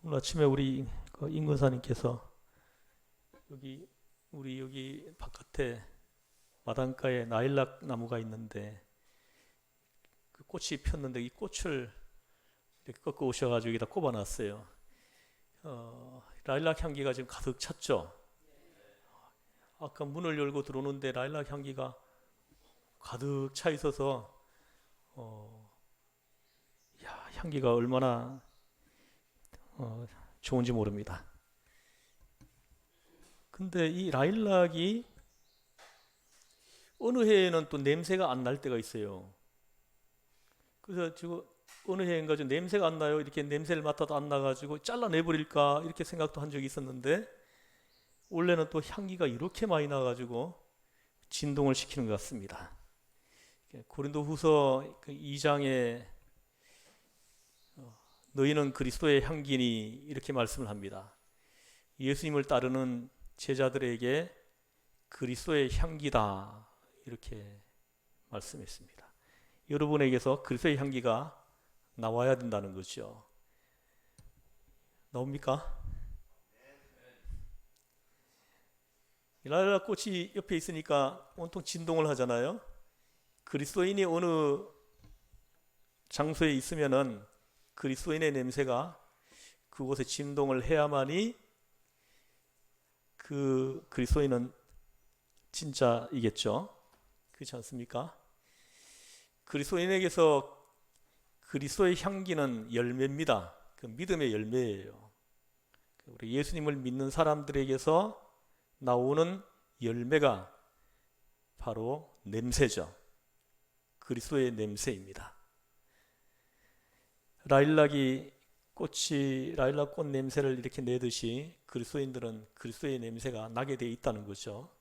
오늘 아침에 우리 임근사님께서 여기 바깥에 마당가에 나일락 나무가 있는데 그 꽃이 폈는데 이 꽃을 이렇게 꺾어 오셔가지고 여기다 꼽아놨어요. 라일락 향기가 지금 가득 찼죠. 아까 문을 열고 들어오는데 라일락 향기가 가득 차 있어서 향기가 얼마나 좋은지 모릅니다. 근데 이 라일락이 어느 해에는 또 냄새가 안 날 때가 있어요. 그래서 지금 어느 해인가 좀 냄새가 안 나요. 이렇게 냄새를 맡아도 안 나가지고 잘라내버릴까 이렇게 생각도 한 적이 있었는데 원래는 또 향기가 이렇게 많이 나가지고 진동을 시키는 것 같습니다. 고린도후서 2장에 너희는 그리스도의 향기니 이렇게 말씀을 합니다. 예수님을 따르는 제자들에게 그리스도의 향기다 이렇게 말씀했습니다. 여러분에게서 그리스도의 향기가 나와야 된다는 거죠. 나옵니까? 라일락 꽃이 옆에 있으니까 온통 진동을 하잖아요. 그리스도인이 어느 장소에 있으면은 그리스도인의 냄새가 그곳에 진동을 해야만이 그 그리스도인은 진짜이겠죠. 그렇지 않습니까? 그리스도인에게서 그리스도의 향기는 열매입니다. 그 믿음의 열매예요. 우리 예수님을 믿는 사람들에게서 나오는 열매가 바로 냄새죠. 그리스도의 냄새입니다. 라일락 꽃 냄새를 이렇게 내듯이 그리스도인들은 그리스도의 냄새가 나게 돼 있다는 거죠.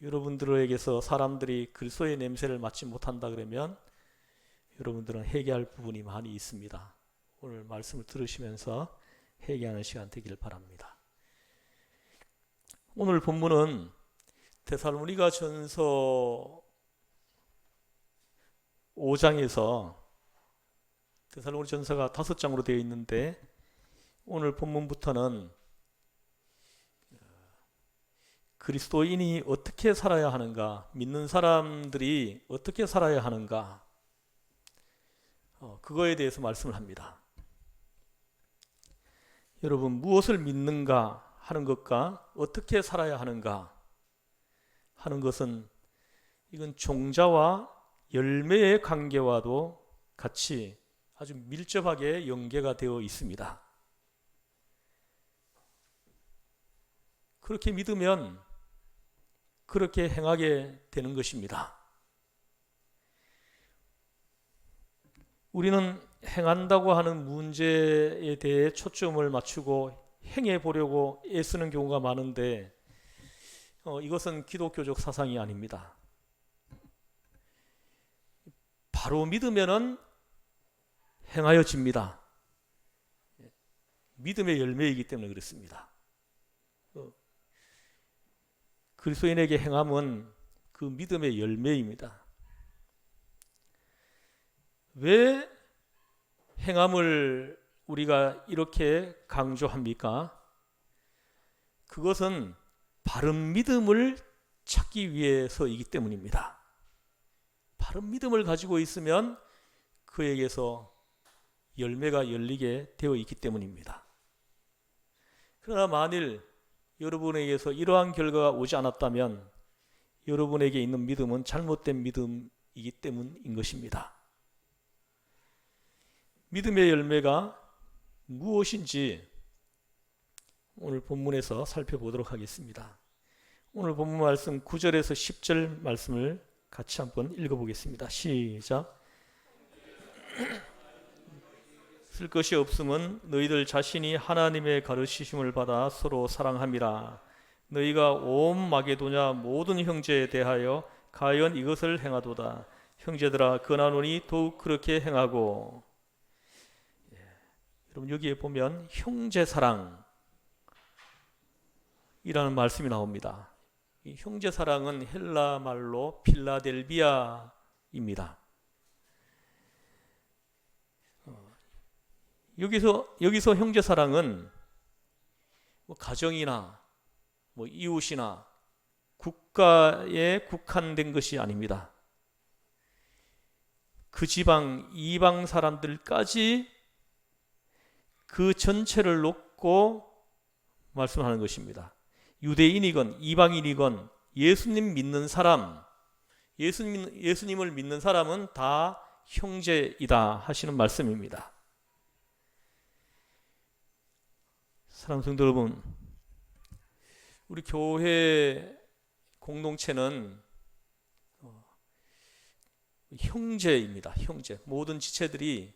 여러분들에게서 사람들이 그리스도의 냄새를 맡지 못한다 그러면 여러분들은 회개할 부분이 많이 있습니다. 오늘 말씀을 들으시면서 회개하는 시간 되기를 바랍니다. 오늘 본문은 데살로니가 전서 5장에서 데살로니 전서가 5장으로 되어 있는데 오늘 본문부터는 그리스도인이 어떻게 살아야 하는가, 믿는 사람들이 어떻게 살아야 하는가, 그거에 대해서 말씀을 합니다. 여러분, 무엇을 믿는가 하는 것과 어떻게 살아야 하는가 하는 것은 이건 종자와 열매의 관계와도 같이 아주 밀접하게 연계가 되어 있습니다. 그렇게 믿으면 그렇게 행하게 되는 것입니다. 우리는 행한다고 하는 문제에 대해 초점을 맞추고 행해 보려고 애쓰는 경우가 많은데 이것은 기독교적 사상이 아닙니다. 바로 믿으면은 행하여집니다. 믿음의 열매이기 때문에 그렇습니다. 그리스도인에게 행함은 그 믿음의 열매입니다. 왜 행함을 우리가 이렇게 강조합니까? 그것은 바른 믿음을 찾기 위해서이기 때문입니다. 바른 믿음을 가지고 있으면 그에게서 열매가 열리게 되어 있기 때문입니다. 그러나 만일 여러분에게서 이러한 결과가 오지 않았다면 여러분에게 있는 믿음은 잘못된 믿음이기 때문인 것입니다. 믿음의 열매가 무엇인지 오늘 본문에서 살펴보도록 하겠습니다. 오늘 본문 말씀 9절에서 10절 말씀을 같이 한번 읽어보겠습니다. 시작. 쓸 것이 없음은 너희들 자신이 하나님의 가르치심을 받아 서로 사랑함이라. 너희가 온 마게도냐 모든 형제에 대하여 가연 이것을 행하도다. 형제들아 그나노니 더욱 그렇게 행하고. 여러분 여기에 보면 형제사랑이라는 말씀이 나옵니다. 이 형제사랑은 헬라 말로 필라델비아입니다. 여기서 형제 사랑은 뭐 가정이나 뭐 이웃이나 국가에 국한된 것이 아닙니다. 그 지방 이방 사람들까지 그 전체를 놓고 말씀하는 것입니다. 유대인이건 이방인이건 예수님 믿는 사람, 예수님을 믿는 사람은 다 형제이다 하시는 말씀입니다. 사랑하는 성도 여러분, 우리 교회 공동체는 형제입니다. 형제. 모든 지체들이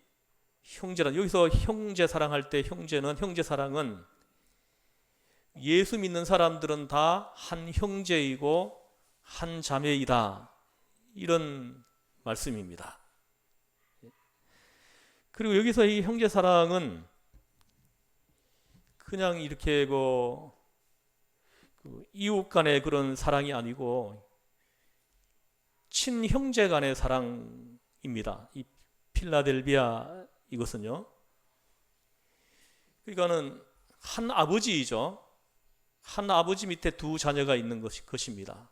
형제라. 여기서 형제 사랑할 때 형제 사랑은 예수 믿는 사람들은 다 한 형제이고 한 자매이다. 이런 말씀입니다. 그리고 여기서 이 형제 사랑은 그냥 이렇게 그 이웃 간의 그런 사랑이 아니고 친형제 간의 사랑입니다. 이 필라델비아 이것은요. 그러니까는 한 아버지이죠. 한 아버지 밑에 두 자녀가 있는 것입니다.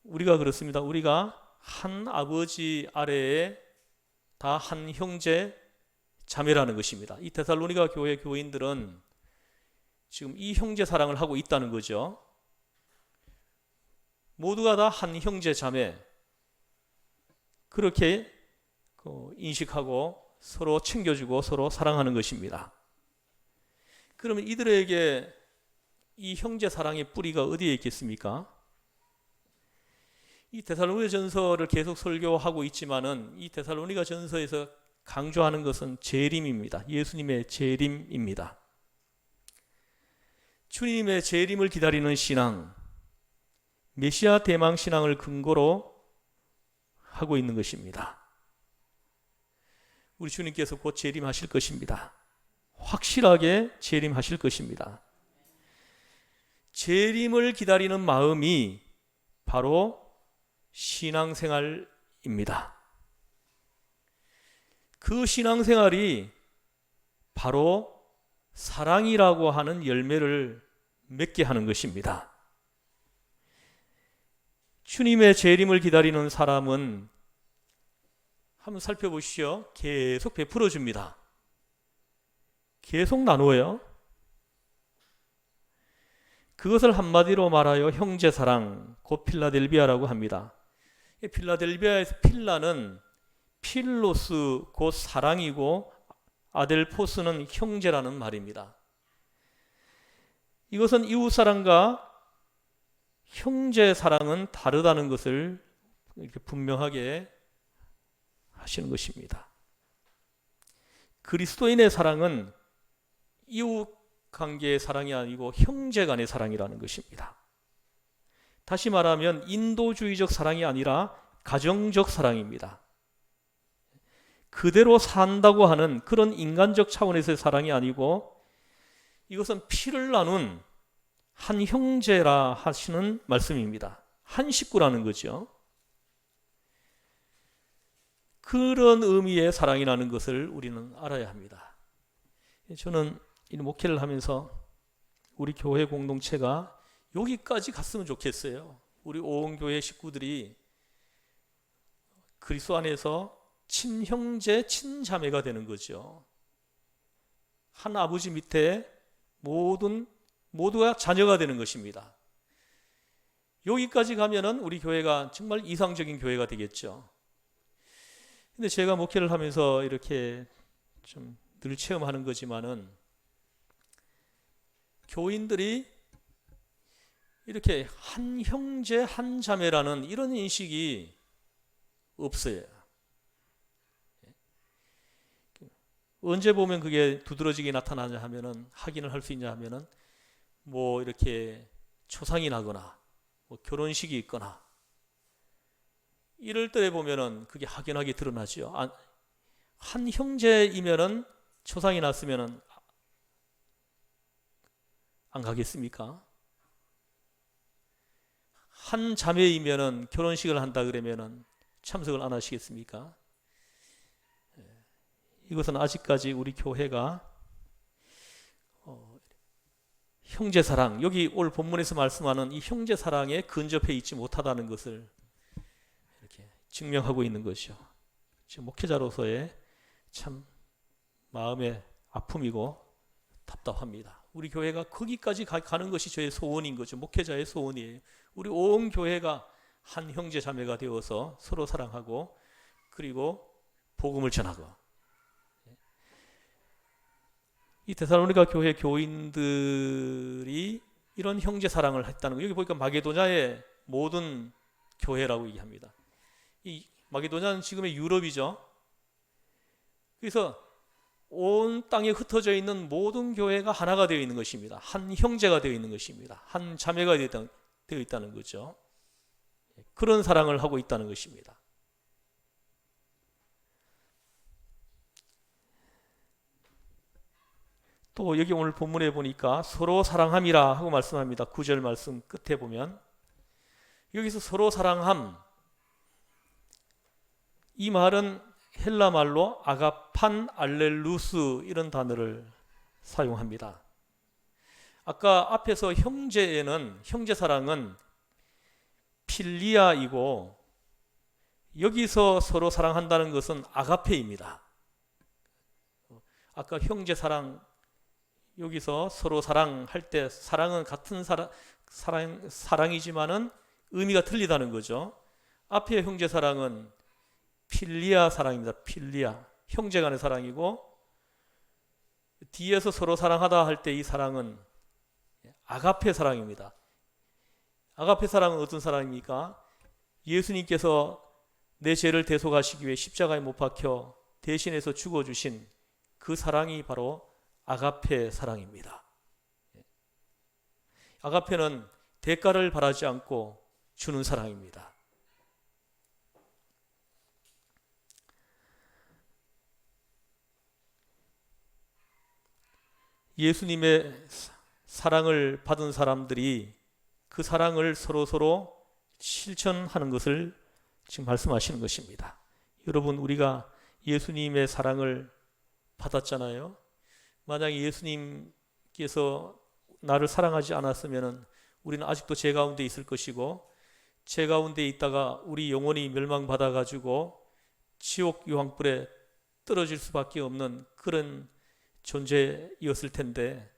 우리가 그렇습니다. 우리가 한 아버지 아래에 다 한 형제 자매라는 것입니다. 이 데살로니가 교회 교인들은 지금 이 형제 사랑을 하고 있다는 거죠. 모두가 다 한 형제 자매, 그렇게 인식하고 서로 챙겨주고 서로 사랑하는 것입니다. 그러면 이들에게 이 형제 사랑의 뿌리가 어디에 있겠습니까? 이 데살로니가 전서를 계속 설교하고 있지만은 이 데살로니가 전서에서 강조하는 것은 재림입니다. 예수님의 재림입니다. 주님의 재림을 기다리는 신앙, 메시아 대망 신앙을 근거로 하고 있는 것입니다. 우리 주님께서 곧 재림하실 것입니다. 확실하게 재림하실 것입니다. 재림을 기다리는 마음이 바로 신앙생활입니다. 그 신앙생활이 바로 사랑이라고 하는 열매를 맺게 하는 것입니다. 주님의 재림을 기다리는 사람은 한번 살펴보시죠. 계속 베풀어 줍니다. 계속 나누어요. 그것을 한마디로 말하여 형제사랑, 곧 필라델비아라고 합니다. 필라델비아에서 필라는 필로스, 곧 사랑이고 아델포스는 형제라는 말입니다. 이것은 이웃사랑과 형제사랑은 다르다는 것을 이렇게 분명하게 하시는 것입니다. 그리스도인의 사랑은 이웃 관계의 사랑이 아니고 형제 간의 사랑이라는 것입니다. 다시 말하면 인도주의적 사랑이 아니라 가정적 사랑입니다. 그대로 산다고 하는 그런 인간적 차원에서의 사랑이 아니고 이것은 피를 나눈 한 형제라 하시는 말씀입니다. 한 식구라는 거죠. 그런 의미의 사랑이라는 것을 우리는 알아야 합니다. 저는 이 목회를 하면서 우리 교회 공동체가 여기까지 갔으면 좋겠어요. 우리 오온교회 식구들이 그리스도 안에서 친형제, 친자매가 되는 거죠. 한 아버지 밑에 모두가 자녀가 되는 것입니다. 여기까지 가면은 우리 교회가 정말 이상적인 교회가 되겠죠. 근데 제가 목회를 하면서 이렇게 좀 늘 체험하는 거지만은 교인들이 이렇게 한 형제 한 자매라는 이런 인식이 없어요. 언제 보면 그게 두드러지게 나타나냐 하면은, 확인을 할 수 있냐 하면은 뭐 이렇게 초상이 나거나 뭐 결혼식이 있거나 이럴 때 보면은 그게 확연하게 드러나죠. 한 형제이면은 초상이 났으면은 안 가겠습니까? 한 자매이면은 결혼식을 한다 그러면은 참석을 안 하시겠습니까? 이것은 아직까지 우리 교회가 형제사랑, 여기 오늘 본문에서 말씀하는 이 형제사랑에 근접해 있지 못하다는 것을 이렇게 증명하고 있는 것이죠. 지금 목회자로서의 참 마음의 아픔이고 답답합니다. 우리 교회가 거기까지 가는 것이 저의 소원인 거죠. 목회자의 소원이에요. 우리 온 교회가 한 형제 자매가 되어서 서로 사랑하고 그리고 복음을 전하고, 이 데살로니가 교회 교인들이 이런 형제 사랑을 했다는 거. 여기 보니까 마게도냐의 모든 교회라고 얘기합니다. 이 마게도냐는 지금의 유럽이죠. 그래서 온 땅에 흩어져 있는 모든 교회가 하나가 되어 있는 것입니다. 한 형제가 되어 있는 것입니다. 한 자매가 되어 있다는 거죠. 그런 사랑을 하고 있다는 것입니다. 또 여기 오늘 본문에 보니까 서로 사랑함이라 하고 말씀합니다. 9절 말씀 끝에 보면 여기서 서로 사랑함, 이 말은 헬라 말로 아가판 알렐루스 이런 단어를 사용합니다. 아까 앞에서 형제 사랑은 필리아이고 여기서 서로 사랑한다는 것은 아가페입니다. 아까 형제 사랑, 여기서 서로 사랑할 때 사랑은 같은 사랑이지만은 의미가 틀리다는 거죠. 앞에 형제 사랑은 필리아 사랑입니다. 필리아, 형제 간의 사랑이고, 뒤에서 서로 사랑하다 할 때 이 사랑은 아가페 사랑입니다. 아가페 사랑은 어떤 사랑입니까? 예수님께서 내 죄를 대속하시기 위해 십자가에 못 박혀 대신해서 죽어주신 그 사랑이 바로 아가페 사랑입니다. 아가페는 대가를 바라지 않고 주는 사랑입니다. 예수님의 사랑을 받은 사람들이 그 사랑을 서로 실천하는 것을 지금 말씀하시는 것입니다. 여러분, 우리가 예수님의 사랑을 받았잖아요. 만약에 예수님께서 나를 사랑하지 않았으면 우리는 아직도 죄 가운데 있을 것이고, 죄 가운데 있다가 우리 영혼이 멸망받아 가지고 지옥 유황불에 떨어질 수밖에 없는 그런 존재였을 텐데,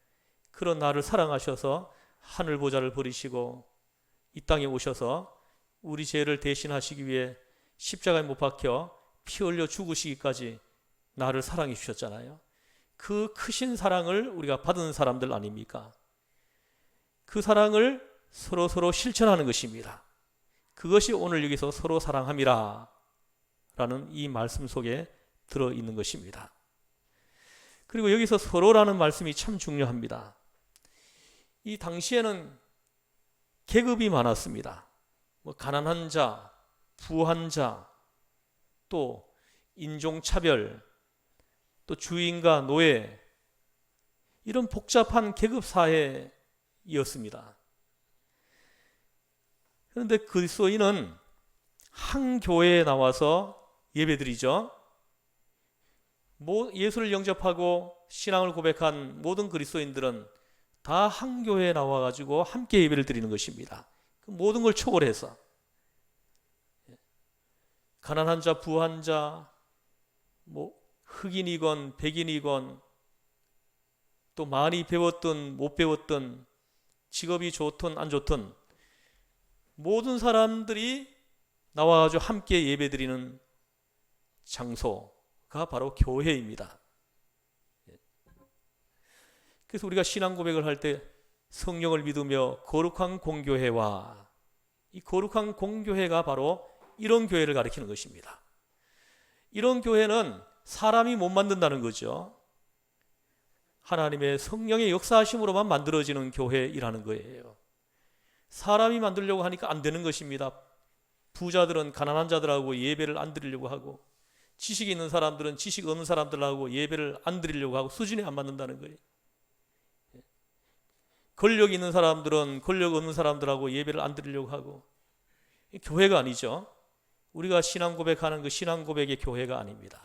그런 나를 사랑하셔서 하늘 보좌를 버리시고 이 땅에 오셔서 우리 죄를 대신하시기 위해 십자가에 못 박혀 피 흘려 죽으시기까지 나를 사랑해 주셨잖아요. 그 크신 사랑을 우리가 받은 사람들 아닙니까? 그 사랑을 서로 실천하는 것입니다. 그것이 오늘 여기서 서로 사랑함이라 라는 이 말씀 속에 들어있는 것입니다. 그리고 여기서 서로라는 말씀이 참 중요합니다. 이 당시에는 계급이 많았습니다. 가난한 자, 부한 자, 또 인종차별, 또 주인과 노예, 이런 복잡한 계급 사회였습니다. 그런데 그리스도인은 한 교회에 나와서 예배드리죠. 예수를 영접하고 신앙을 고백한 모든 그리스도인들은 다 한 교회에 나와가지고 함께 예배를 드리는 것입니다. 모든 걸 초월해서 가난한 자, 부한 자, 흑인이건 백인이건, 또 많이 배웠든 못 배웠든, 직업이 좋든 안 좋든 모든 사람들이 나와가지고 함께 예배드리는 장소가 바로 교회입니다. 그래서 우리가 신앙 고백을 할 때 성령을 믿으며 거룩한 공교회와, 이 거룩한 공교회가 바로 이런 교회를 가리키는 것입니다. 이런 교회는 사람이 못 만든다는 거죠. 하나님의 성령의 역사하심으로만 만들어지는 교회이라는 거예요. 사람이 만들려고 하니까 안 되는 것입니다. 부자들은 가난한 자들하고 예배를 안 드리려고 하고, 지식이 있는 사람들은 지식 없는 사람들하고 예배를 안 드리려고 하고, 수준이 안 맞는다는 거예요. 권력 있는 사람들은 권력 없는 사람들하고 예배를 안 드리려고 하고, 교회가 아니죠. 우리가 신앙 고백하는 그 신앙 고백의 교회가 아닙니다.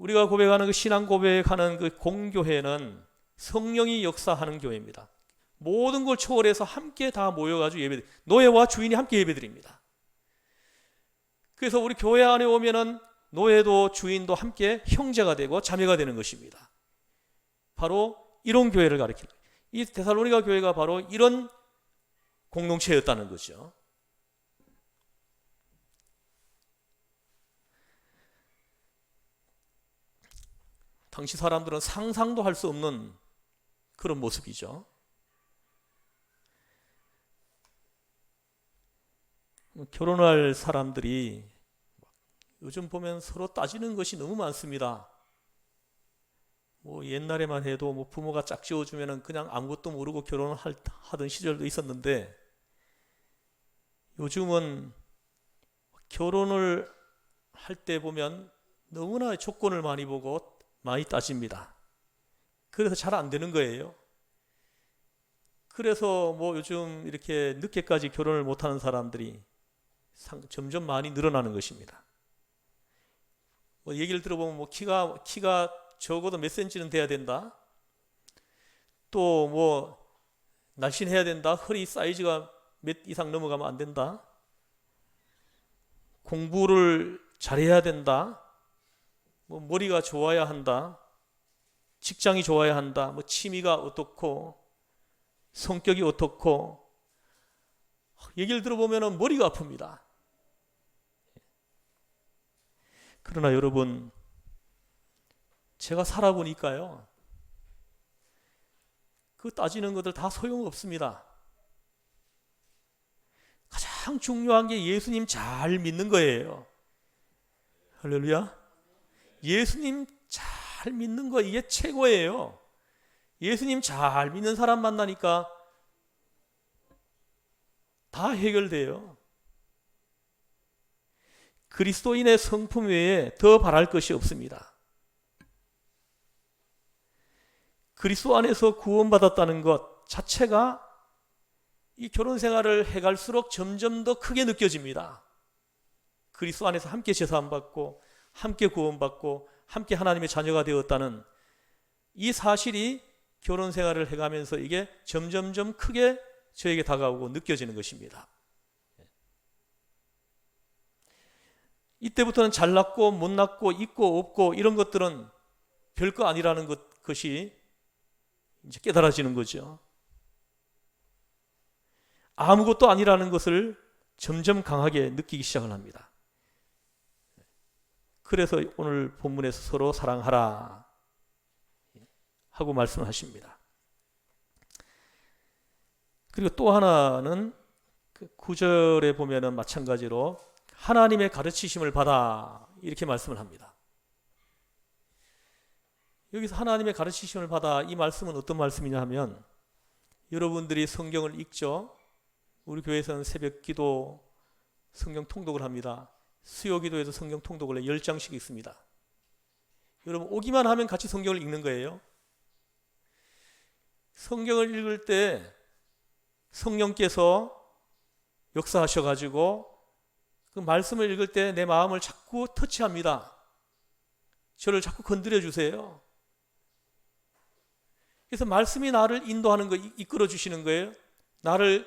우리가 고백하는 그 신앙 고백하는 그 공교회는 성령이 역사하는 교회입니다. 모든 걸 초월해서 함께 다 모여가지고 예배, 노예와 주인이 함께 예배드립니다. 그래서 우리 교회 안에 오면은 노예도 주인도 함께 형제가 되고 자매가 되는 것입니다. 바로 이런 교회를 가리키는 거예요. 이 데살로니가 교회가 바로 이런 공동체였다는 거죠. 당시 사람들은 상상도 할 수 없는 그런 모습이죠. 결혼할 사람들이 요즘 보면 서로 따지는 것이 너무 많습니다. 뭐 옛날에만 해도 뭐 부모가 짝지어주면 그냥 아무것도 모르고 결혼을 하던 시절도 있었는데, 요즘은 결혼을 할 때 보면 너무나 조건을 많이 보고 많이 따집니다. 그래서 잘 안 되는 거예요. 그래서 뭐 요즘 이렇게 늦게까지 결혼을 못하는 사람들이 점점 많이 늘어나는 것입니다. 뭐 얘기를 들어보면 뭐 키가 적어도 몇 센치는 돼야 된다. 또 뭐 날씬해야 된다. 허리 사이즈가 몇 이상 넘어가면 안 된다. 공부를 잘해야 된다. 뭐 머리가 좋아야 한다. 직장이 좋아야 한다. 뭐 취미가 어떻고 성격이 어떻고, 얘기를 들어보면 머리가 아픕니다. 그러나 여러분, 제가 살아보니까요, 그 따지는 것들 다 소용없습니다. 가장 중요한 게 예수님 잘 믿는 거예요. 할렐루야. 예수님 잘 믿는 거, 이게 최고예요. 예수님 잘 믿는 사람 만나니까 다 해결돼요. 그리스도인의 성품 외에 더 바랄 것이 없습니다. 그리스도 안에서 구원받았다는 것 자체가 이 결혼 생활을 해갈수록 점점 더 크게 느껴집니다. 그리스도 안에서 함께 제사함 받고 함께 구원받고 함께 하나님의 자녀가 되었다는 이 사실이 결혼 생활을 해가면서 이게 점점점 크게 저에게 다가오고 느껴지는 것입니다. 이때부터는 잘났고 못났고 있고 없고 이런 것들은 별거 아니라는 것이 이제 깨달아지는 거죠. 아무것도 아니라는 것을 점점 강하게 느끼기 시작을 합니다. 그래서 오늘 본문에서 서로 사랑하라 하고 말씀하십니다. 그리고 또 하나는 그 9절에 보면은 마찬가지로 하나님의 가르치심을 받아 이렇게 말씀을 합니다. 여기서 하나님의 가르치심을 받아, 이 말씀은 어떤 말씀이냐 하면, 여러분들이 성경을 읽죠. 우리 교회에서는 새벽 기도 성경 통독을 합니다. 수요 기도에도 성경 통독을 10장씩 읽습니다. 여러분 오기만 하면 같이 성경을 읽는 거예요. 성경을 읽을 때 성령께서 역사하셔가지고 그 말씀을 읽을 때 내 마음을 자꾸 터치합니다. 저를 자꾸 건드려 주세요. 그래서 말씀이 나를 인도하는 거, 이끌어 주시는 거예요. 나를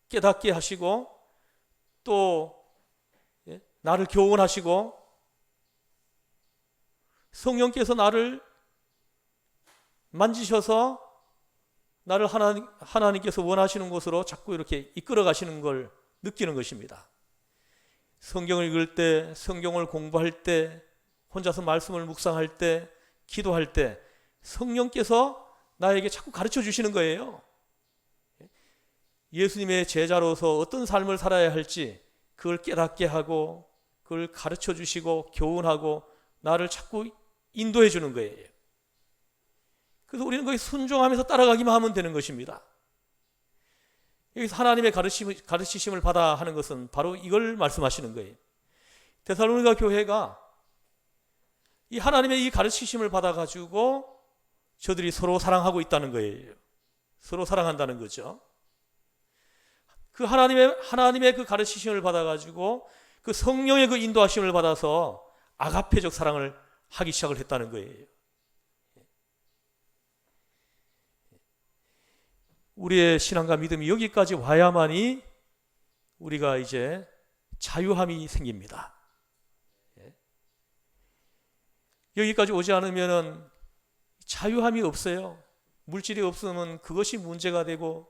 깨닫게 하시고 또 나를 교훈하시고, 성령께서 나를 만지셔서 나를 하나님께서 원하시는 곳으로 자꾸 이렇게 이끌어 가시는 걸 느끼는 것입니다. 성경을 읽을 때, 성경을 공부할 때, 혼자서 말씀을 묵상할 때, 기도할 때 성령께서 나에게 자꾸 가르쳐 주시는 거예요. 예수님의 제자로서 어떤 삶을 살아야 할지 그걸 깨닫게 하고 그걸 가르쳐 주시고 교훈하고 나를 자꾸 인도해 주는 거예요. 그래서 우리는 거기 순종하면서 따라가기만 하면 되는 것입니다. 여기서 하나님의 가르치심을 받아 하는 것은 바로 이걸 말씀하시는 거예요. 데살로니가 교회가 이 하나님의 이 가르치심을 받아가지고 저들이 서로 사랑하고 있다는 거예요. 서로 사랑한다는 거죠. 그 하나님의 그 가르치심을 받아가지고 그 성령의 그 인도하심을 받아서 아가페적 사랑을 하기 시작을 했다는 거예요. 우리의 신앙과 믿음이 여기까지 와야만이 우리가 이제 자유함이 생깁니다. 여기까지 오지 않으면 자유함이 없어요. 물질이 없으면 그것이 문제가 되고,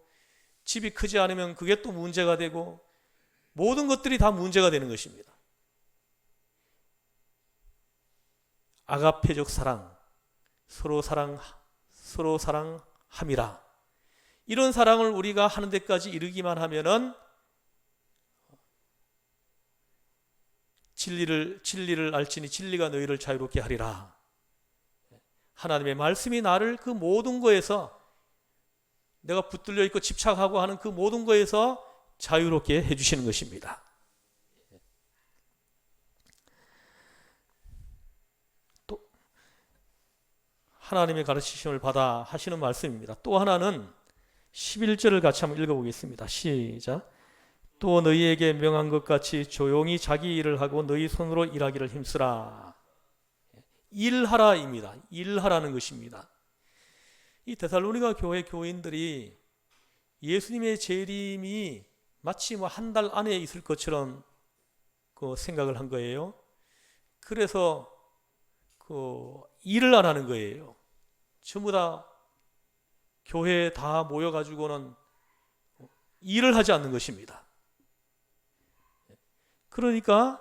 집이 크지 않으면 그게 또 문제가 되고, 모든 것들이 다 문제가 되는 것입니다. 아가페적 사랑, 서로 사랑함이라. 이런 사랑을 우리가 하는 데까지 이르기만 하면은 진리를 알지니 진리가 너희를 자유롭게 하리라. 하나님의 말씀이 나를 그 모든 거에서, 내가 붙들려 있고 집착하고 하는 그 모든 거에서 자유롭게 해주시는 것입니다. 또 하나님의 가르치심을 받아 하시는 말씀입니다. 또 하나는 11절을 같이 한번 읽어보겠습니다. 시작. 또 너희에게 명한 것 같이 조용히 자기 일을 하고 너희 손으로 일하기를 힘쓰라. 일하라입니다. 일하라는 것입니다. 이 데살로니가 교회 교인들이 예수님의 재림이 마치 한 달 안에 있을 것처럼 그 생각을 한 거예요. 그래서 그 일을 안 하는 거예요. 전부 다 교회에 다 모여가지고는 일을 하지 않는 것입니다. 그러니까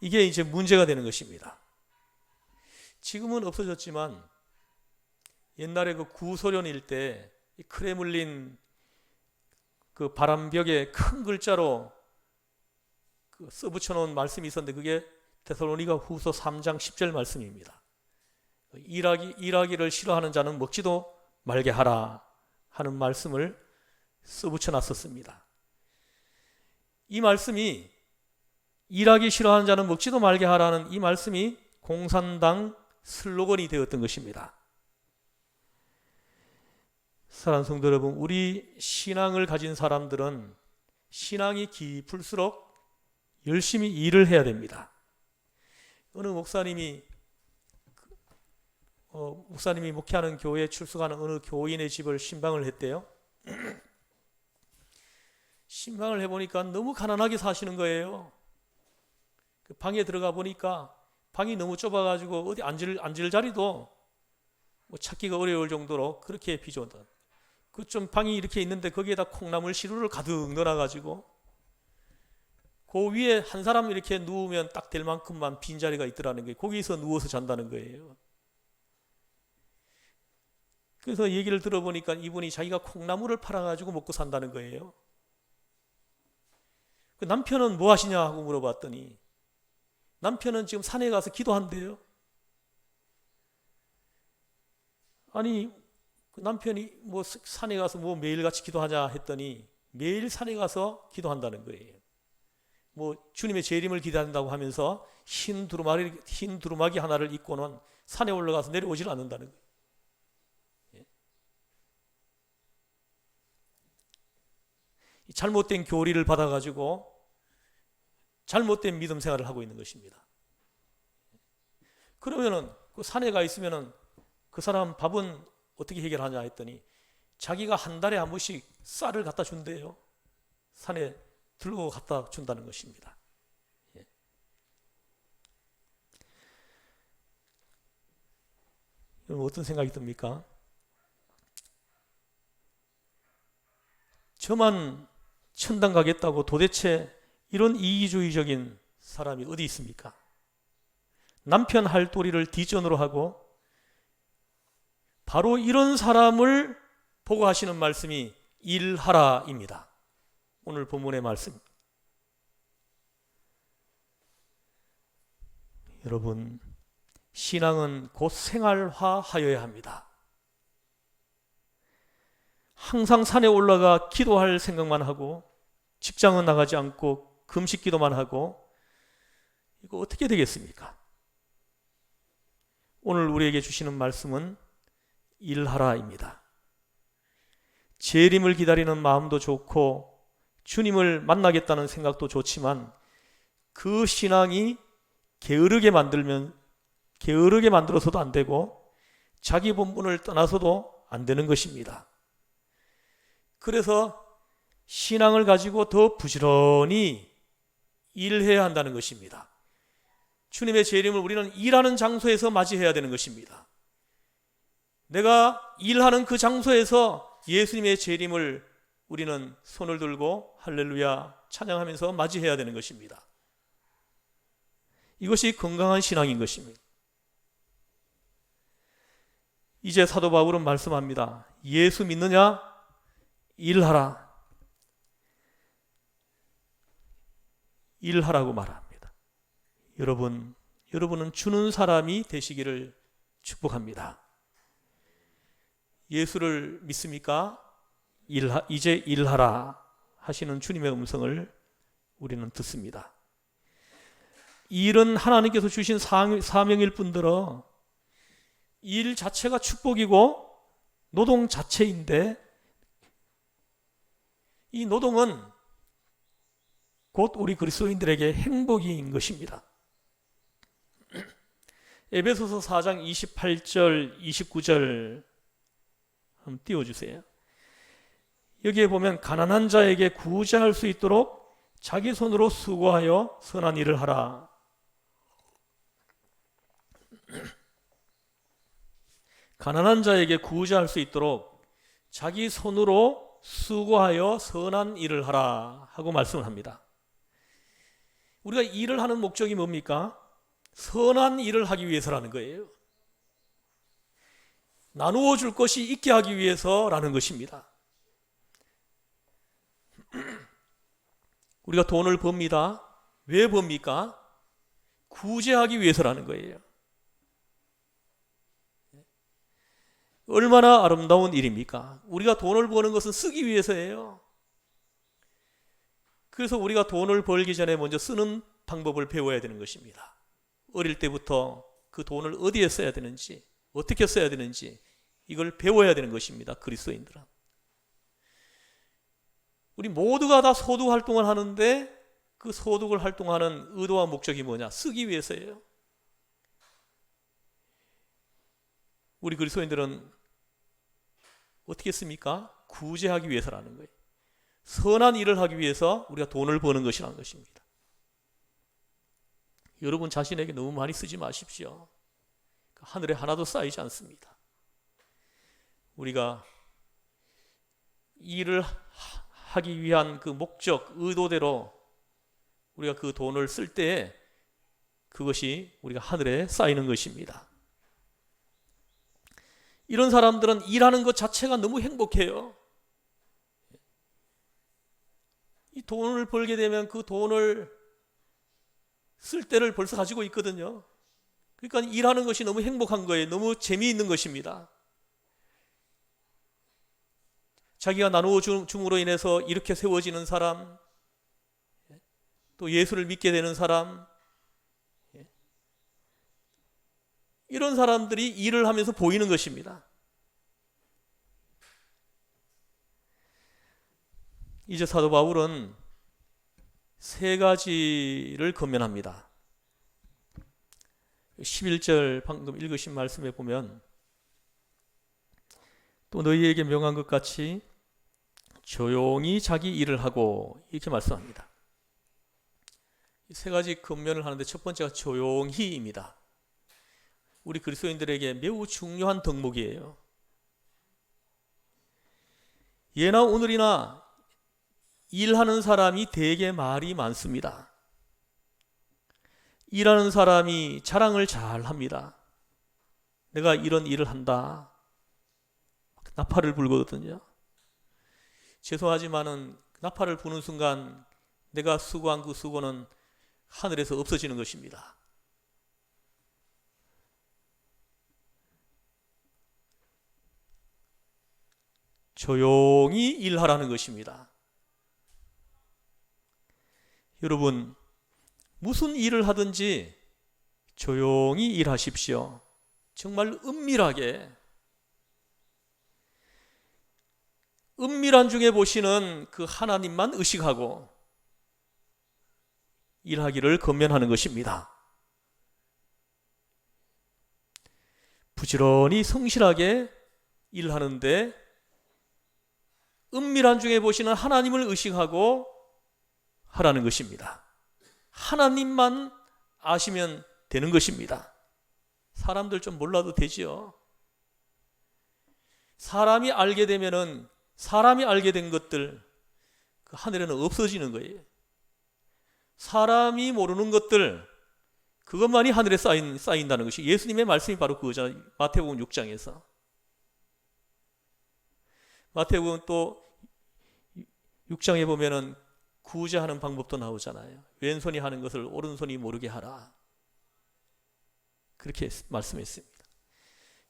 이게 이제 문제가 되는 것입니다. 지금은 없어졌지만 옛날에 그 구소련일 때 크레물린 그 바람벽에 큰 글자로 그 써붙여 놓은 말씀이 있었는데, 그게 데살로니가 후서 3장 10절 말씀입니다. 일하기를 싫어하는 자는 먹지도 말게 하라 하는 말씀을 써붙여 놨었습니다. 이 말씀이, 일하기 싫어하는 자는 먹지도 말게 하라는 이 말씀이 공산당 슬로건이 되었던 것입니다. 사랑하는 성도 여러분, 우리 신앙을 가진 사람들은 신앙이 깊을수록 열심히 일을 해야 됩니다. 어느 목사님이 목회하는 교회에 출석하는 어느 교인의 집을 신방을 했대요. 신방을 해보니까 너무 가난하게 사시는 거예요. 그 방에 들어가 보니까 방이 너무 좁아가지고 어디 앉을 자리도 찾기가 어려울 정도로 그렇게 비좁다. 그 좀 방이 이렇게 있는데 거기에다 콩나물 시루를 가득 넣어놔가지고 그 위에 한 사람 이렇게 누우면 딱 될 만큼만 빈자리가 있더라는 거예요. 거기서 누워서 잔다는 거예요. 그래서 얘기를 들어보니까 이분이 자기가 콩나물을 팔아가지고 먹고 산다는 거예요. 그 남편은 뭐 하시냐 하고 물어봤더니 남편은 지금 산에 가서 기도한대요. 아니, 그 남편이 뭐 산에 가서 뭐 매일같이 기도하자 했더니 매일 산에 가서 기도한다는 거예요. 뭐 주님의 재림을 기대한다고 하면서 흰 두루마기 하나를 입고는 산에 올라가서 내려오질 않는다는 거예요. 잘못된 교리를 받아가지고 잘못된 믿음 생활을 하고 있는 것입니다. 그러면은 그 산에 가 있으면은 그 사람 밥은 어떻게 해결하냐 했더니 자기가 한 달에 한 번씩 쌀을 갖다 준대요. 산에 들고 갖다 준다는 것입니다. 여러분 어떤 생각이 듭니까? 저만 천당 가겠다고 도대체 이런 이기주의적인 사람이 어디 있습니까? 남편 할도리를 뒷전으로 하고 바로 이런 사람을 보고 하시는 말씀이 일하라입니다. 오늘 본문의 말씀. 여러분, 신앙은 곧 생활화하여야 합니다. 항상 산에 올라가 기도할 생각만 하고 직장은 나가지 않고 금식 기도만 하고 이거 어떻게 되겠습니까? 오늘 우리에게 주시는 말씀은 일하라입니다. 재림을 기다리는 마음도 좋고 주님을 만나겠다는 생각도 좋지만 그 신앙이 게으르게 게으르게 만들어서도 안 되고 자기 본분을 떠나서도 안 되는 것입니다. 그래서 신앙을 가지고 더 부지런히 일해야 한다는 것입니다. 주님의 재림을 우리는 일하는 장소에서 맞이해야 되는 것입니다. 내가 일하는 그 장소에서 예수님의 재림을 우리는 손을 들고 할렐루야 찬양하면서 맞이해야 되는 것입니다. 이것이 건강한 신앙인 것입니다. 이제 사도 바울은 말씀합니다. 예수 믿느냐? 일하라. 일하라고 말합니다. 여러분은 주는 사람이 되시기를 축복합니다. 예수를 믿습니까? 이제 일하라 하시는 주님의 음성을 우리는 듣습니다. 일은 하나님께서 주신 사명일 뿐더러 일 자체가 축복이고 노동 자체인데 이 노동은 곧 우리 그리스도인들에게 행복인 것입니다. 에베소서 4장 28절 29절 한번 띄워주세요. 여기에 보면 가난한 자에게 구제할 수 있도록 자기 손으로 수고하여 선한 일을 하라. 가난한 자에게 구제할 수 있도록 자기 손으로 수고하여 선한 일을 하라 하고 말씀을 합니다. 우리가 일을 하는 목적이 뭡니까? 선한 일을 하기 위해서라는 거예요. 나누어 줄 것이 있게 하기 위해서라는 것입니다. 우리가 돈을 법니다. 왜 법니까? 구제하기 위해서라는 거예요. 얼마나 아름다운 일입니까? 우리가 돈을 버는 것은 쓰기 위해서예요. 그래서 우리가 돈을 벌기 전에 먼저 쓰는 방법을 배워야 되는 것입니다. 어릴 때부터 그 돈을 어디에 써야 되는지, 어떻게 써야 되는지 이걸 배워야 되는 것입니다. 그리스도인들은. 우리 모두가 다 소득 활동을 하는데 그 소득을 활동하는 의도와 목적이 뭐냐? 쓰기 위해서예요. 우리 그리스도인들은 어떻게 씁니까? 구제하기 위해서라는 거예요. 선한 일을 하기 위해서 우리가 돈을 버는 것이라는 것입니다. 여러분 자신에게 너무 많이 쓰지 마십시오. 하늘에 하나도 쌓이지 않습니다. 우리가 일을 하기 위한 그 목적, 의도대로 우리가 그 돈을 쓸 때에 그것이 우리가 하늘에 쌓이는 것입니다. 이런 사람들은 일하는 것 자체가 너무 행복해요. 이 돈을 벌게 되면 그 돈을 쓸 때를 벌써 가지고 있거든요. 그러니까 일하는 것이 너무 행복한 거예요. 너무 재미있는 것입니다. 자기가 나누어 줌으로 인해서 이렇게 세워지는 사람, 또 예수를 믿게 되는 사람, 이런 사람들이 일을 하면서 보이는 것입니다. 이제 사도 바울은 세 가지를 권면합니다. 11절 방금 읽으신 말씀에 보면 또 너희에게 명한 것 같이 조용히 자기 일을 하고 이렇게 말씀합니다. 이 세 가지 권면을 하는데 첫 번째가 조용히입니다. 우리 그리스도인들에게 매우 중요한 덕목이에요. 예나 오늘이나 일하는 사람이 되게 말이 많습니다. 일하는 사람이 자랑을 잘 합니다. 내가 이런 일을 한다. 나팔을 불거든요. 죄송하지만은 나팔을 부는 순간 내가 수고한 그 수고는 하늘에서 없어지는 것입니다. 조용히 일하라는 것입니다. 여러분, 무슨 일을 하든지 조용히 일하십시오. 정말 은밀하게. 은밀한 중에 보시는 그 하나님만 의식하고 일하기를 권면하는 것입니다. 부지런히 성실하게 일하는데 은밀한 중에 보시는 하나님을 의식하고 하라는 것입니다. 하나님만 아시면 되는 것입니다. 사람들 좀 몰라도 되지요. 사람이 알게 되면은 사람이 알게 된 것들 그 하늘에는 없어지는 거예요. 사람이 모르는 것들 그것만이 하늘에 쌓인다는 것이 예수님의 말씀이 바로 그거잖아요. 마태복음 6장에서. 마태복음 또 6장에 보면은 구제하는 방법도 나오잖아요. 왼손이 하는 것을 오른손이 모르게 하라. 그렇게 말씀했습니다.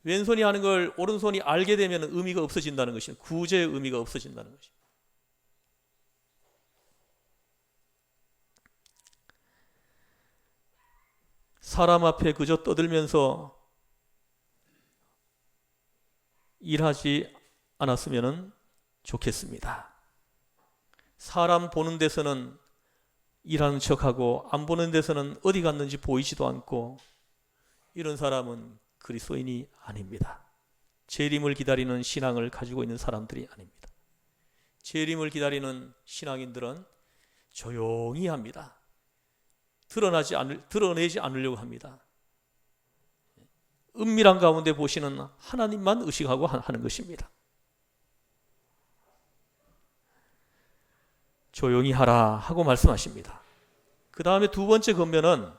왼손이 하는 걸 오른손이 알게 되면 의미가 없어진다는 것입니다. 구제의 의미가 없어진다는 것입니다. 사람 앞에 그저 떠들면서 일하지 않았으면 좋겠습니다. 사람 보는 데서는 일하는 척하고 안 보는 데서는 어디 갔는지 보이지도 않고 이런 사람은 그리스도인이 아닙니다. 재림을 기다리는 신앙을 가지고 있는 사람들이 아닙니다. 재림을 기다리는 신앙인들은 조용히 합니다. 드러내지 않으려고 합니다. 은밀한 가운데 보시는 하나님만 의식하고 하는 것입니다. 조용히 하라 하고 말씀하십니다. 그 다음에 두 번째 권면은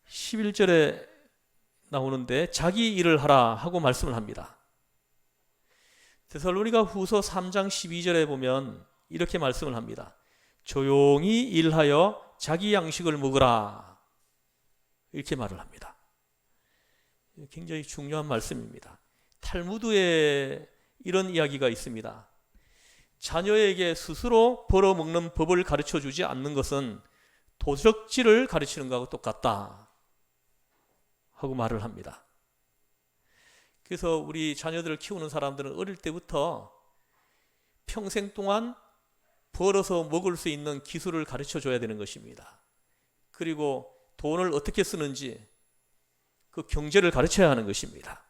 11절에 나오는데 자기 일을 하라 하고 말씀을 합니다. 데살로니가 후서 3장 12절에 보면 이렇게 말씀을 합니다. 조용히 일하여 자기 양식을 먹으라 이렇게 말을 합니다. 굉장히 중요한 말씀입니다. 탈무드에 이런 이야기가 있습니다. 자녀에게 스스로 벌어먹는 법을 가르쳐주지 않는 것은 도적질을 가르치는 것하고 똑같다 하고 말을 합니다. 그래서 우리 자녀들을 키우는 사람들은 어릴 때부터 평생 동안 벌어서 먹을 수 있는 기술을 가르쳐줘야 되는 것입니다. 그리고 돈을 어떻게 쓰는지 그 경제를 가르쳐야 하는 것입니다.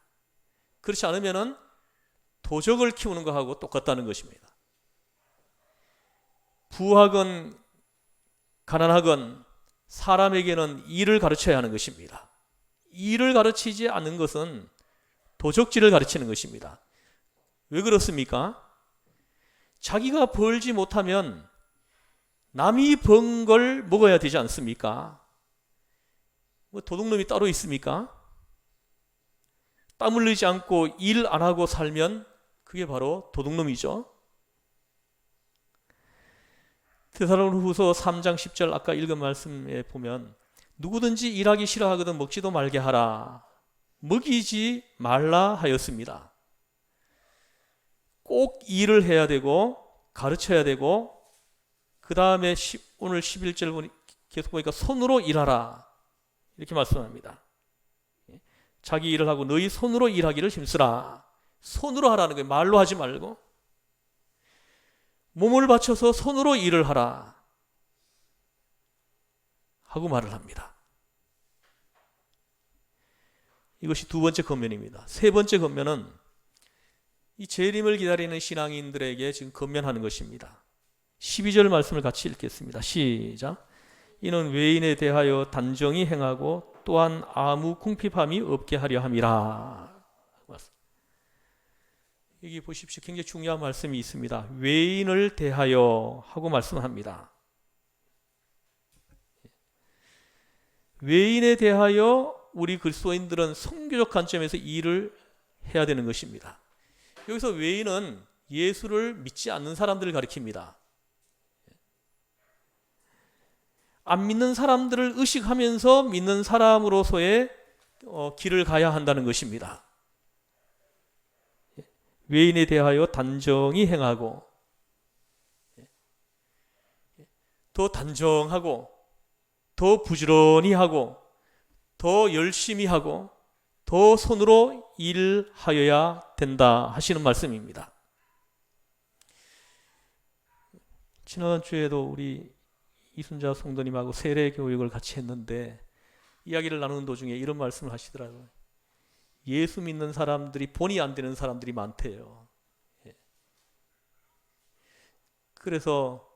그렇지 않으면 도적을 키우는 것하고 똑같다는 것입니다. 부하건 가난하건 사람에게는 일을 가르쳐야 하는 것입니다. 일을 가르치지 않는 것은 도적질을 가르치는 것입니다. 왜 그렇습니까? 자기가 벌지 못하면 남이 번 걸 먹어야 되지 않습니까? 뭐 도둑놈이 따로 있습니까? 땀 흘리지 않고 일 안 하고 살면 그게 바로 도둑놈이죠. 데살로니가후서 3장 10절 아까 읽은 말씀에 보면 누구든지 일하기 싫어하거든 먹지도 말게 하라. 먹이지 말라 하였습니다. 꼭 일을 해야 되고 가르쳐야 되고 그 다음에 오늘 11절 계속 보니까 손으로 일하라 이렇게 말씀합니다. 자기 일을 하고 너희 손으로 일하기를 힘쓰라. 손으로 하라는 거예요. 말로 하지 말고 몸을 바쳐서 손으로 일을 하라 하고 말을 합니다. 이것이 두 번째 권면입니다. 세 번째 권면은 이 재림을 기다리는 신앙인들에게 지금 권면하는 것입니다. 12절 말씀을 같이 읽겠습니다. 시작. 이는 외인에 대하여 단정히 행하고 또한 아무 궁핍함이 없게 하려 함이라. 여기 보십시오. 굉장히 중요한 말씀이 있습니다. 외인을 대하여 하고 말씀합니다. 외인에 대하여 우리 그리스도인들은 성교적 관점에서 일을 해야 되는 것입니다. 여기서 외인은 예수를 믿지 않는 사람들을 가리킵니다. 안 믿는 사람들을 의식하면서 믿는 사람으로서의 길을 가야 한다는 것입니다. 외인에 대하여 단정히 행하고 더 단정하고 더 부지런히 하고 더 열심히 하고 더 손으로 일하여야 된다 하시는 말씀입니다. 지난주에도 우리 이순자 성도님하고 세례 교육을 같이 했는데 이야기를 나누는 도중에 이런 말씀을 하시더라고요. 예수 믿는 사람들이 본의 안 되는 사람들이 많대요. 예. 그래서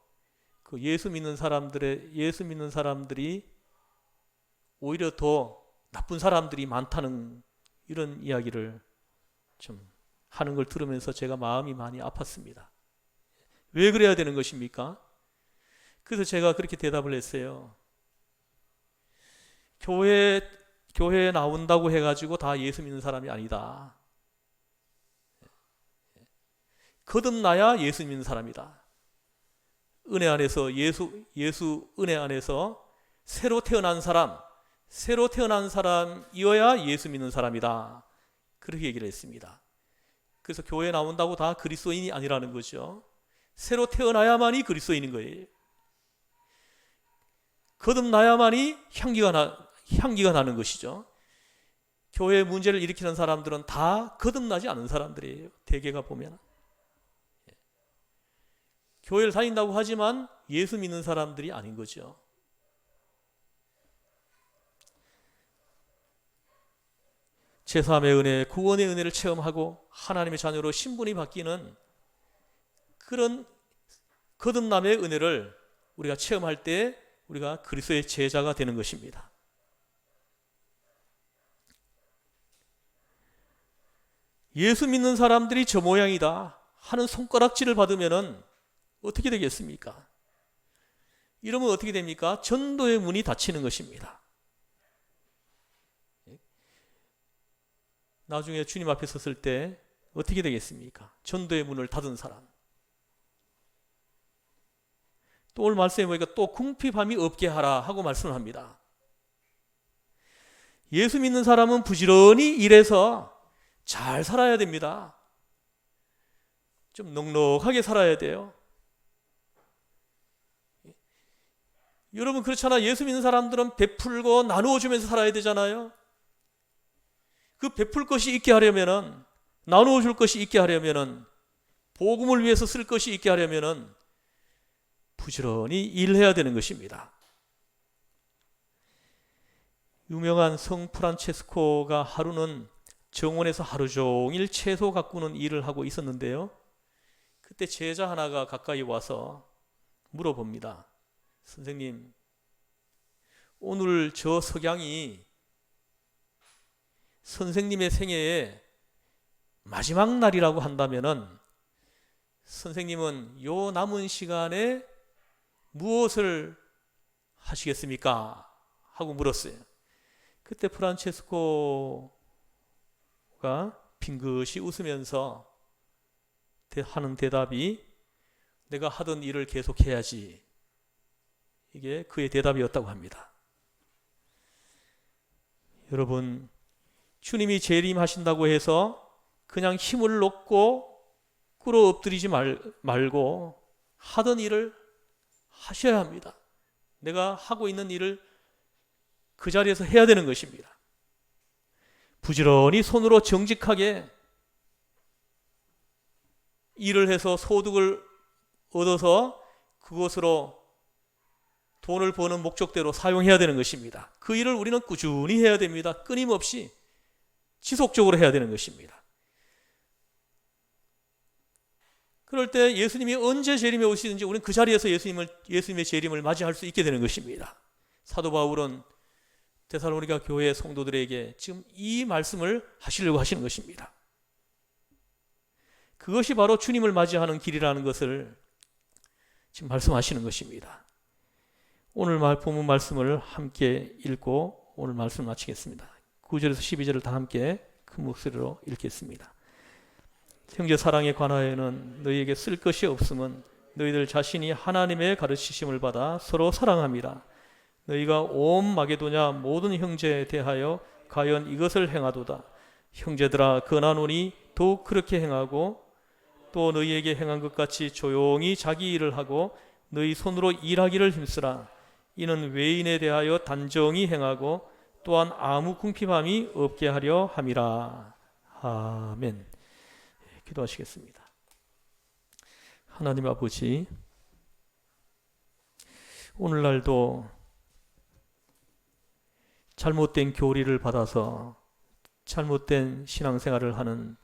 그 예수 믿는 사람들이 오히려 더 나쁜 사람들이 많다는 이런 이야기를 좀 하는 걸 들으면서 제가 마음이 많이 아팠습니다. 왜 그래야 되는 것입니까? 그래서 제가 그렇게 대답을 했어요. 교회에 나온다고 해가지고 다 예수 믿는 사람이 아니다. 거듭나야 예수 믿는 사람이다. 은혜 안에서 예수 은혜 안에서 새로 태어난 사람이어야 예수 믿는 사람이다. 그렇게 얘기를 했습니다. 그래서 교회에 나온다고 다 그리스도인이 아니라는 거죠. 새로 태어나야만이 그리스도인인 거예요. 거듭나야만이 향기가 나는 것이죠. 교회에 문제를 일으키는 사람들은 다 거듭나지 않은 사람들이에요. 대개가 보면. 교회를 다닌다고 하지만 예수 믿는 사람들이 아닌 거죠. 제3의 은혜, 구원의 은혜를 체험하고 하나님의 자녀로 신분이 바뀌는 그런 거듭남의 은혜를 우리가 체험할 때 우리가 그리스도의 제자가 되는 것입니다. 예수 믿는 사람들이 저 모양이다 하는 손가락질을 받으면 어떻게 되겠습니까? 이러면 어떻게 됩니까? 전도의 문이 닫히는 것입니다. 나중에 주님 앞에 섰을 때 어떻게 되겠습니까? 전도의 문을 닫은 사람. 또 오늘 말씀해 보니까 또 궁핍함이 없게 하라 하고 말씀을 합니다. 예수 믿는 사람은 부지런히 일해서 잘 살아야 됩니다. 좀 넉넉하게 살아야 돼요. 여러분 그렇잖아. 예수 믿는 사람들은 베풀고 나누어 주면서 살아야 되잖아요. 그 베풀 것이 있게 하려면은, 나누어 줄 것이 있게 하려면은, 복음을 위해서 쓸 것이 있게 하려면은 부지런히 일해야 되는 것입니다. 유명한 성 프란체스코가 하루는 정원에서 하루 종일 채소 가꾸는 일을 하고 있었는데요. 그때 제자 하나가 가까이 와서 물어봅니다. 선생님, 오늘 저 석양이 선생님의 생애의 마지막 날이라고 한다면은 선생님은 요 남은 시간에 무엇을 하시겠습니까? 하고 물었어요. 그때 프란체스코가 빙긋이 웃으면서 하는 대답이 내가 하던 일을 계속해야지. 이게 그의 대답이었다고 합니다. 여러분, 주님이 재림하신다고 해서 그냥 힘을 놓고 꿇어 엎드리지 말고 하던 일을 하셔야 합니다. 내가 하고 있는 일을 그 자리에서 해야 되는 것입니다. 부지런히 손으로 정직하게 일을 해서 소득을 얻어서 그것으로 돈을 버는 목적대로 사용해야 되는 것입니다. 그 일을 우리는 꾸준히 해야 됩니다. 끊임없이 지속적으로 해야 되는 것입니다. 그럴 때 예수님이 언제 재림에 오시든지 우리는 그 자리에서 예수님의 재림을 맞이할 수 있게 되는 것입니다. 사도 바울은 데살로니가 교회 성도들에게 지금 이 말씀을 하시려고 하시는 것입니다. 그것이 바로 주님을 맞이하는 길이라는 것을 지금 말씀하시는 것입니다. 오늘 본문 말씀을 함께 읽고 오늘 말씀을 마치겠습니다. 9절에서 12절을 다 함께 큰 목소리로 읽겠습니다. 형제 사랑에 관하여는 너희에게 쓸 것이 없음은 너희들 자신이 하나님의 가르치심을 받아 서로 사랑함이라. 너희가 온 마게도냐 모든 형제에 대하여 과연 이것을 행하도다. 형제들아 권하노니 더욱 그렇게 행하고 또 너희에게 행한 것 같이 조용히 자기 일을 하고 너희 손으로 일하기를 힘쓰라. 이는 외인에 대하여 단정히 행하고 또한 아무 궁핍함이 없게 하려 함이라. 아멘. 기도하시겠습니다. 하나님 아버지, 오늘날도 잘못된 교리를 받아서 잘못된 신앙생활을 하는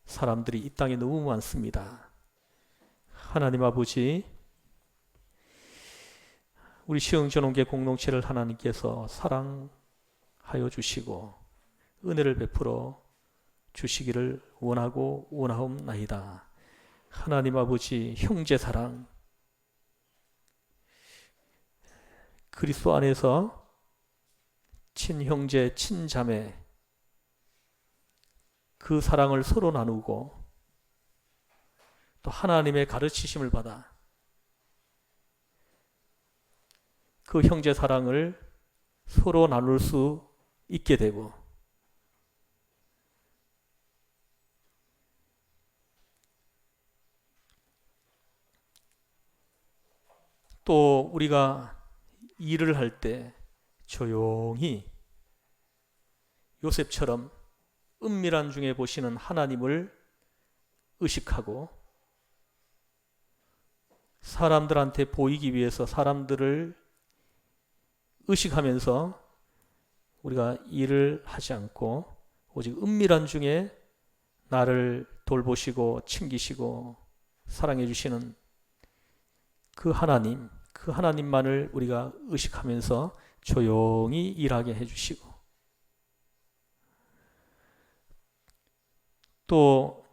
사람들이 이 땅에 너무 많습니다. 하나님 아버지, 우리 시흥전원계 공동체를 하나님께서 사랑하여 주시고 은혜를 베풀어 주시기를 원하고 원하옵나이다. 하나님 아버지, 형제사랑, 그리스도 안에서 친형제, 친자매, 그 사랑을 서로 나누고 또 하나님의 가르치심을 받아 그 형제 사랑을 서로 나눌 수 있게 되고 또 우리가 일을 할 때 조용히 요셉처럼 은밀한 중에 보시는 하나님을 의식하고 사람들한테 보이기 위해서 사람들을 의식하면서 우리가 일을 하지 않고 오직 은밀한 중에 나를 돌보시고 챙기시고 사랑해 주시는 그 하나님만을 우리가 의식하면서 조용히 일하게 해주시고 또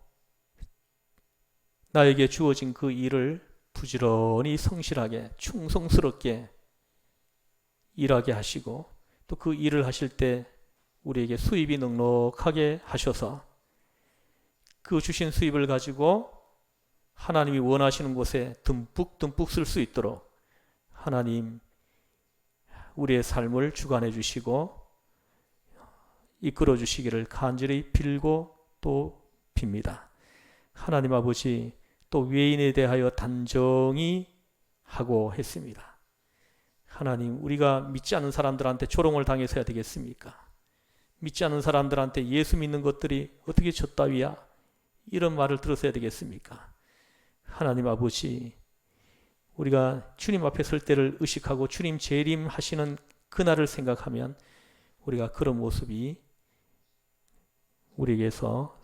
나에게 주어진 그 일을 부지런히 성실하게 충성스럽게 일하게 하시고 또 그 일을 하실 때 우리에게 수입이 넉넉하게 하셔서 그 주신 수입을 가지고 하나님이 원하시는 곳에 듬뿍 쓸 수 있도록 하나님 우리의 삶을 주관해 주시고 이끌어 주시기를 간절히 빌고 또 빕니다. 하나님 아버지, 또 외인에 대하여 단정히 하고 했습니다. 하나님, 우리가 믿지 않는 사람들한테 조롱을 당해서 해야 되겠습니까? 믿지 않는 사람들한테 예수 믿는 것들이 어떻게 졌다위야? 이런 말을 들어서 해야 되겠습니까? 하나님 아버지, 우리가 주님 앞에 설 때를 의식하고 주님 재림하시는 그날을 생각하면 우리가 그런 모습이 우리에게서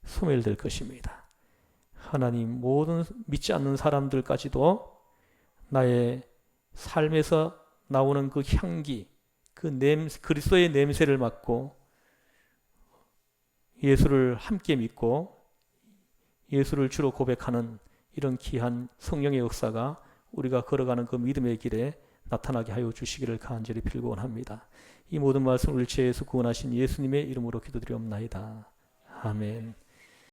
소멸될 것입니다. 하나님, 모든 믿지 않는 사람들까지도 나의 삶에서 나오는 그 향기, 그 그리스도의 냄새를 맡고 예수를 함께 믿고 예수를 주로 고백하는 이런 귀한 성령의 역사가 우리가 걸어가는 그 믿음의 길에 나타나게 하여 주시기를 간절히 빌고 원합니다. 이 모든 말씀을 우리 주 예수 구원하신 예수님의 이름으로 기도드리옵나이다. 아멘.